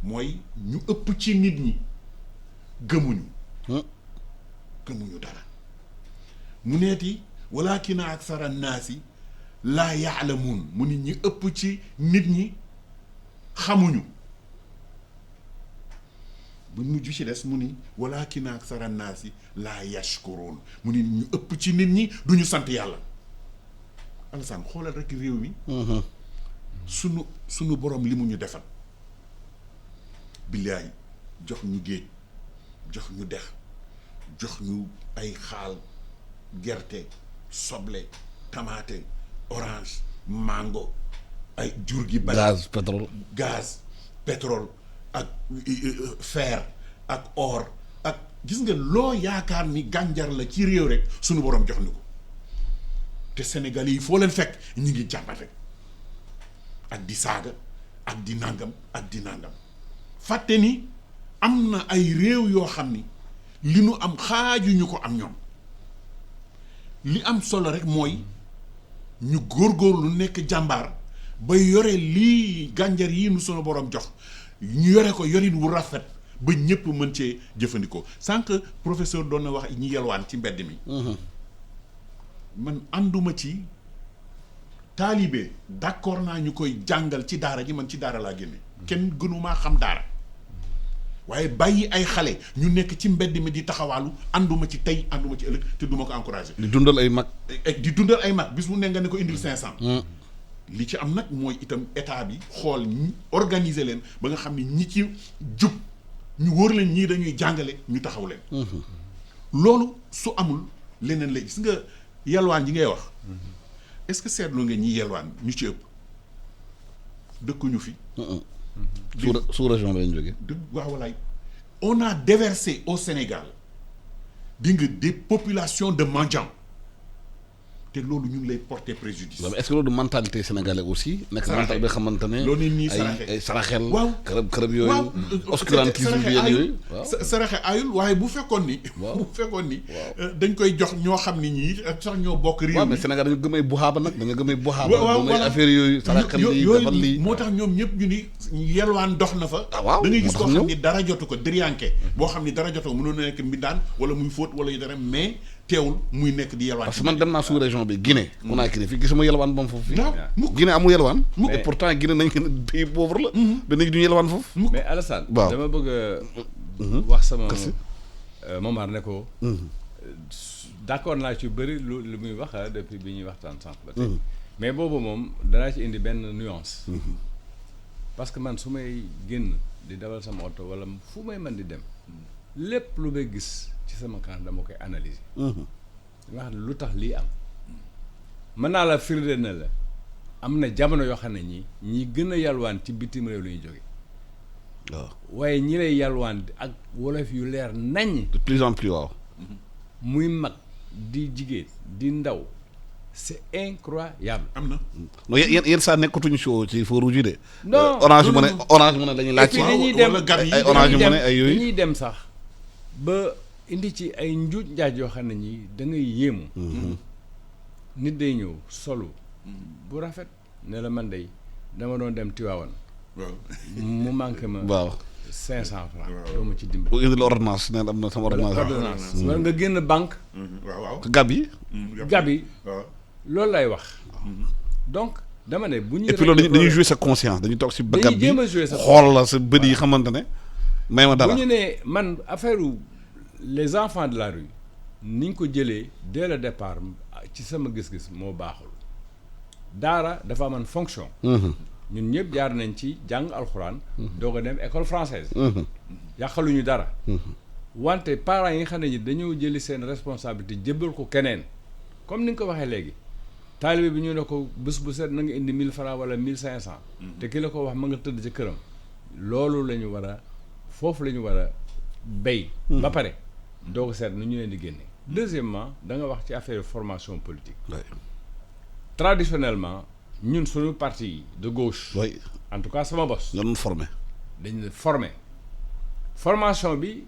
B: mooy ñu ëpp ci nit ñi gëmuñu dara mu neeti walaakina akthara naasi laa yaalamuun mu nit ñi ëpp ci nit ñi xamuñu bu mujj ci des mu ni walaakina akthara naasi laa yashkuruun mu nit ñu ëpp ci nit ñi duñu sant yàlla. Alassane xoolal rek réew mi. sunu borom li mu ñu defal. billaay jox ñu géej jox ñu dex jox ñu ay xaal gerte soble tamaate orange mango ay jur gi. gaz pétrole ak fer ak or ak gis nga loo yaakaar ni gànjar la ci réew rek sunu borom jox ñu ko. te Sénégal yi foo leen fekk ñu ngi jàmbat rek ak di saaga ak di nàngam fàtte ni am na ay réew yoo xam ni li nu am xaajuñu ko am ñoom li am solo rek mooy ñu góorgóorlu nekk jàmbaar ba yore lii gànjar yi nu sunu borom jox ñu yore ko yorin wu rafet ba ñëpp mën cee jëfandikoo sànq professeur doon na wax ñi yelwaan ci mbedd mi. man ànduma ci taalibe d'accord naa ñu koy jàngal ci daara ji man ci daara laa génne kenn gënumaa xam daara waaye bàyyi ay xale ñu nekk ci mbedd mi di taxawaalu ànduma ci tey ànduma ci ëllëg te duma ko encourager.
A: di dundal ay mag
B: bis bu ne nga ne ko indil 500. li ci am nag mooy itam état bi xool ñi organiser leen ba nga xam ne ñi ci jub ñu wóor leen ñii dañuy jàngale ñu taxaw leen. loolu su amul leneen la gis nga. yelwaan ji ngay wax est-ce que seetlu nga ñi yelwaan ñu ci ëpp dëkkuñu fi.
A: sous région bi lañ jógee.
B: waaw walaay on a déversé au Sénégal di nga des populations de mendiants te loolu ñu ngi lay porter préjudice.
A: mais est-ce que loolu mentalité sénégalais aussi. nekk mentalité bi xamante ne.
B: loolu nii
A: ay saraxel.
B: waaw
A: kërëb yooyu. oscurantisme bi yooyu. waaw
B: saraxe ayul waaye bu fekkoon ni. dañ koy jox ñoo xam ni ñii sax ñoo bokk réew mi.
A: waaw mais Sénégal dañu gëmay buxaaba nag dañu gëmay buxaaba. waaw voilà affaire yooyu. saraxel lii defal lii
B: moo tax ñoom ñëpp ñu ni yelwaan dox na fa.
A: waaw
B: da ngay gis koo xam ni dara jotu ko diriyanke boo xam ni dara jotu ko mënoon na nekk mbindaan wala muy fóot wala yu dara mais teewul muy nekk di yelwaan.
A: parce que man dem naa sous région bi Guinée. mun naa Guinée fii gisuma yelwaan bam foofu fii.
B: mukk
A: Guinée amul yelwaan.
B: mukk
A: et pourtant Guinée nañ ko pays pauvre la. ba nit ñi duñu yelwaan foofu.
C: mais Alassane.
A: waaw
C: dama bëgg a wax sama Momar ne ko. d'accord naa ci bëri lu muy wax depuis bi ñuy waxtaan sànq ba tey. mais boobu moom danaa ci indi benn nuance. parce que man su may génn di dawal sama oto wala fu may mën di dem lépp lu may gis ci sama kanam dama koy analyser. nga xam ne lu tax lii am. mën naa la firnde na la am na jamono yoo xam ne ñi gën a yalwaan ci bitim réew la ñuy jóge
A: waaw
C: waaye ñi lay yalwaan ak wolof yu leer naññ.
A: de plus en plus waaw.
C: muy mag di jigéen di ndaw c'est incroyable.
B: am na.
A: non yenn saa nekkatuñu ci feu rouge yi de.
C: non
A: orange mu ne dañuy laaj.
C: dañuy dem
A: ay orange mu ne ay yooyu
C: dañuy dem sax ba indi ci ay njuuj njaaj yoo xam ne ñi da ngay yéemu. nit day ñëw solu bu rafet ne la man day dama doon dem Tiwaawan.
B: waaw
C: mu manqué ma.
A: waaw
C: 500 francs doo ma ci dimbali.
A: bu indi la ordonnance nee na am na sama
C: ordonnance wala nga génn banque.
B: waaw
A: gab yi.
C: gab yi.
B: waaw
C: loolu lay wax. donc dama ne bu ñuy.
A: et puis loolu dañuy jouer sa conscience dañuy toog si gab bi
C: jéem a jouer sa
A: xool la sa bët yi xamante ne may ma dara.
C: bu ñu nee man affaire les enfants de la rue ni ñu ko jëlee dès le départ ci sama gis-gis moo baaxul. daara dafa amoon fonction. ñun ñëpp jaar nañ ci jàng alxuraan. doog a dem école française. yàqaluñu dara. wante parents yi nga xam ne ñi dañoo jëli seen responsabilité jébbal ko keneen comme ni nga ko waxee léegi taalibe bi ñu ne ko bés bu set na nga indi 1000 francs wala 1500. te ki la ko wax ma nga tëdd ci këram. loolu la ñu war a foofu la ñu war a béy. ba pare doog a seet nu ñu leen di génne. deuxièmement da nga wax ci affaire formation politique. traditionnellement ñun suñu parti de gauche.
A: oui
C: en tout cas sama bos.
A: nga doon formé.
C: dañ la formé formation bi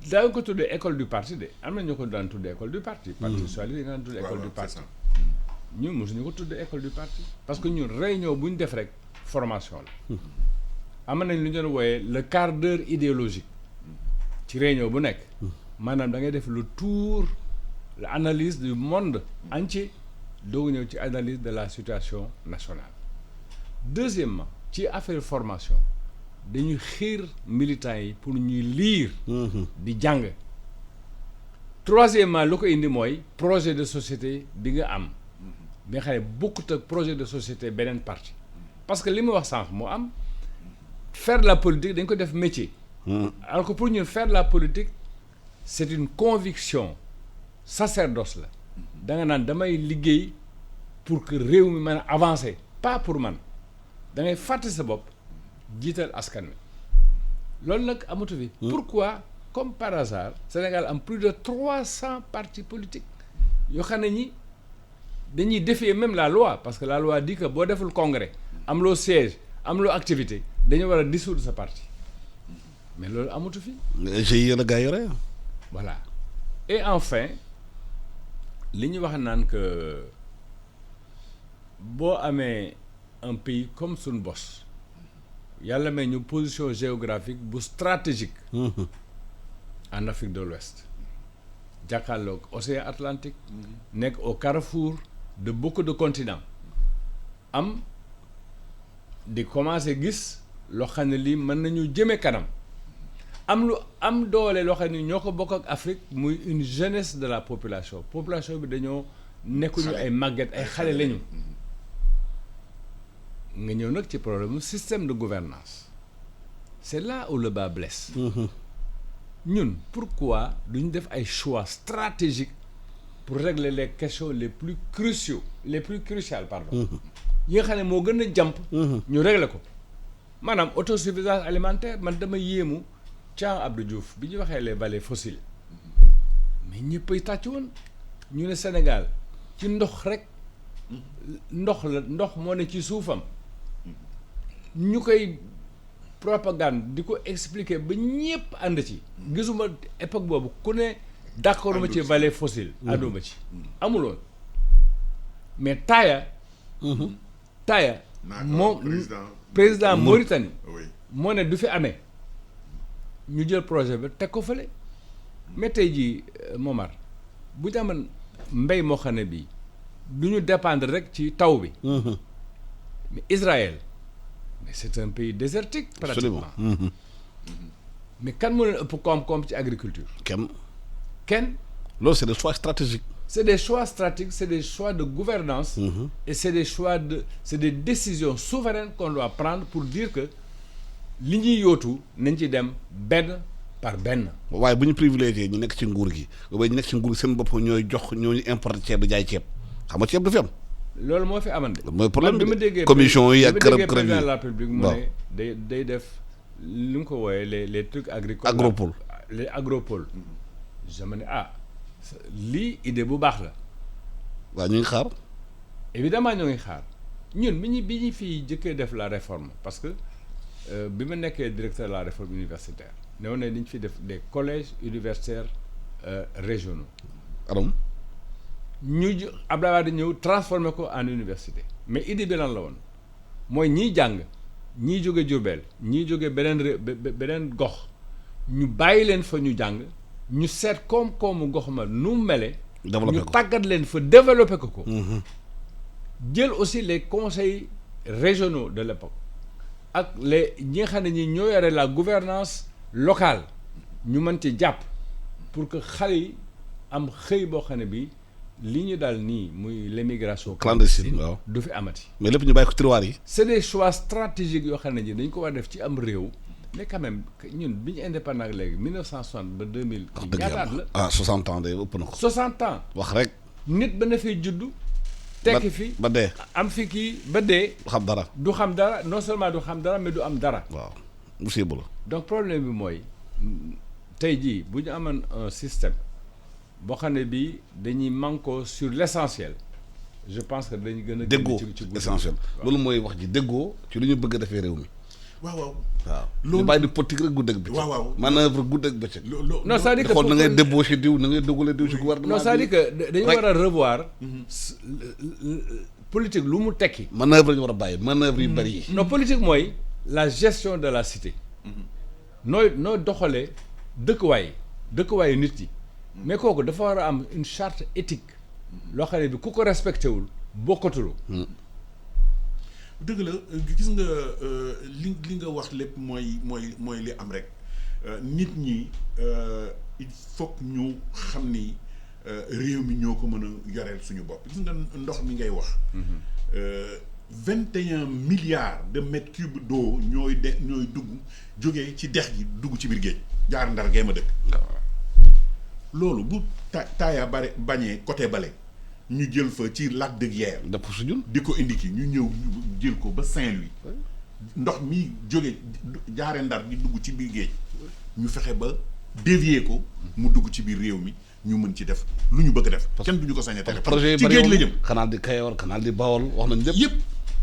C: daa nga ko tuddee école du parti de am na ñu ko daan tuddee école du parti. parti socialiste yi nga daan tuddee école du parti. ñun mosuñu ko tuddee école du parti. parce que ñun réunion bu ñu def rek formation la. am nañ lu ñu doon wooyee le quart d'heure idéologique ci réunion bu nekk. maanaam da ngay def le tour l'analyse du monde entier. doog ñëw ci analyse de la situation nationale. Deuxièmement ci affaire formation dañuy xiir militants yi pour ñuy lire. di jàng. Troisièmement lu ko indi mooy projet de société bi nga am. bi nga xam ne bokkut ak projet de société beneen parti. parce que li ma wax sànq moo am faire de la politique dañ ko def métier. alors que pour ñun faire de la politique c'est une conviction sacerdoce la. da nga naan damay liggéey pour que réew mi mën a avancer pas pour man da ngay fàtte sa bopp jiital askan wi loolu nag amatu fi. pourquoi comme par hasard Sénégal am plus de 300 partis politiques yoo xam ne ñi dañuy défier même la loi parce que la loi dit que boo deful congrès am loo siège am loo activité dañu war a dissoudre sa parti mais loolu amatu fi.
A: GIE la gars yore.
C: voilà et enfin. li ñu wax naan que boo amee un pays comme suñu bos yàlla may ñu position géographique bu stratégique en Afrique de l'Ouest jàkkaarloog océan Atlantique nekk au carrefour de beaucoup de continents am di commencer gis loo xam ne lii mën nañu jëme kanam am lu am doole loo xam ne ñoo ko bokk ak Afrique muy une jeunesse de la population bi dañoo nekkuñu ay màgget ay xale lañu nga ñëw nag ci problème mu système de gouvernance c'est là où le bas blesse. ñun pourquoi duñu def ay choix stratégiques pour régler les questions les plus cruciales pardon. yi nga xam ne moo gën a jàmp. ñu régler ko maanaam autosuffisance alimentaire man dama yéemu. Thiam Abdou Diouf bi ñu waxee les vallées fossiles mais ñëppay tàcc woon ñu ne Sénégal ci ndox rek ndox moo ne ci suufam ñu koy propagande di ko expliquer ba ñépp ànd ci gisuma époque boobu ku ne d'accord ma ci vallée fossile ànduma ci amuloon mais Taaya moom président Mauritanie moo ne du fi amee ñu jël projet bi teg ko fële mais tey jii Momar bu ñu amoon mbéy moo xam ne bii du ñu dépendre rek ci taw bi mais Israël mais c'est un pays désertique pratiquement mais kan moo leen ëpp koom-koom ci agriculture kenn
A: loolu c'est des choix stratégiques.
C: C'est des choix stratégiques, c'est des choix de gouvernance et c'est des décisions souveraines qu'on doit prendre pour dire que li ñuy yootu nañ ci dem benn par benn.
A: waaye bu ñu privilégié ñu nekk ci nguur gi waaye ñu nekk ci nguur gi seen bopp ñooy jox ñooñu importer ceeb di jaay ceeb xam nga ceeb du fi am.
C: loolu moo fi amande.
A: mooy problème
C: bi ma déggee
A: commission yi ak kërëb yi
C: président de la République mu ne day def li mu ko wooyee les trucs agricoles.
A: agropole
C: les agropoles. je me ne lii idée bu baax la.
A: waaw ñu ngi xaar.
C: évidemment ñoo ngi xaar ñun bi ñu fii jëkkee def la réforme parce que bi ma nekkee directeur de la réforme universitaire néew na dañ fi def des collèges universitaires régionaux.
A: aram
C: ñu Abdoulaye Wade ñëw transformer ko en université mais idée bi lan la woon mooy ñiy jàng ñiy jóge Diourbel ñiy jóge beneen gox ñu bàyyi leen fa ñu jàng. ñu seet koom-koomu gox ma nu mu mele. ñu tàggat leen fa développer ko. jël aussi les conseils régionaux de l'époque ak ñi nga xam ne ñi ñoo yore la gouvernance locale ñu mën ci jàpp pour que xale yi am xëy boo xam ne bi li ñu daal nii muy l'émigration
A: clandestine waaw
C: du fi amati.
A: mais lépp ñu bàyyi ko tiroir yi.
C: c'est des choix stratégiques yoo xam ne ñi dañ ko war def ci am réew. mais quand même ñun bi ñu indépendant ak léegi 1960 ba 2000. ñaata at la
A: 60 ans de ëpp na ko.
C: 60 ans.
A: wax rek.
C: nit ba na fiy juddu. tekki fi
A: ba dee.
C: am fi kii ba dee.
A: du xam dara.
C: non seulement du xam dara mais du am dara.
A: waaw musiba la.
C: donc problème bi mooy tey jii bu ñu amoon un système boo xam ne bii dañuy manko sur l'essentiel je pense que dañu gën a.
A: déggoo essentiel loolu mooy wax ji déggoo ci lu ñu bëgg a defee réew mi.
B: waaw.
A: loolu bàyyi di politique rek guddeeg bëccëg.
B: waaw
A: manœuvre guddeeg bëccëg.
C: non c'est-à-dire que
A: xool na ngay débauché diw na ngay dugale diw ci gouvernement.
C: non c'est-à-dire que dañu war a revoir. politique lu mu tekki.
A: manœuvre la ñu war a bàyyi manœuvre yu bari yi.
C: non politique mooy la gestion de la cité. nooy doxalee dëkkuwaayu nit yi. mais kooku dafa war a am une charte éthique. loo xam ne bi ku ko respecté wul bokkatuloo.
B: dëgg la gis nga li nga wax lépp mooy li am rek nit ñi il faut ñu xam ni réew mi ñoo ko mën a yoreel suñu bopp gis nga ndox mi ngay wax 21 milliards de mètres cubes d'eau ñooy dugg jógee ci dex gi dugg ci biir géej jaar Ndar gee ma dëkk loolu bu taaya bañee côté bale ñu jël fa ci lac de Guiers.
A: dafa su jun
B: di ko indi ki ñu ñëw jël ko ba Saint-Louis ndox mi jóge jaare Ndar di dugg ci biir géej ñu fexe ba dévier ko mu dugg ci biir réew mi ñu mën ci def lu ñu bëgg def. kenn du ñu ko sañ a tere.
A: projet
B: ci géej la jëm
A: canal di Kayor canal di Bawol wax nañ lépp.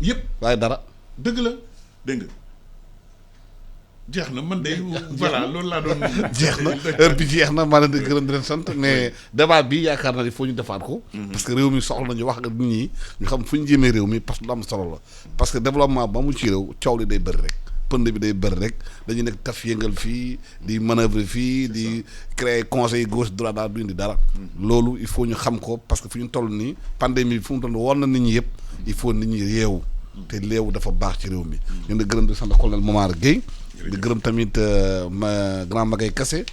B: yëpp
A: waaye dara.
B: dëgg la dégg nga jeex na man de. voilà loolu laa doon.
A: jeex na heure bi jeex na maa leen di gërëm di leen sant mais débat bi yaakaar naa ni foo ñu defaat ko. parce que réew mi soxla nañu wax ak nit ñi ñu xam fu ñu jëmee réew mi parce que lu am solo la. parce que développement ba mu ci réew coow li day bëri rek pënd bi day bëri rek dañuy nekk taf yëngal fii di manœuvre fii di créer conseil gauche droite daal du indi dara. loolu il faut ñu xam ko parce que fu ñu toll nii pandémie bi fu mu toll woon na nit ñi yëpp il faut nit ñi yeewu te leewu dafa baax ci réew mi. ñu ngi gërëm di sant colonel Momar Gueye di gërëm tamit ma grand Magay Kassé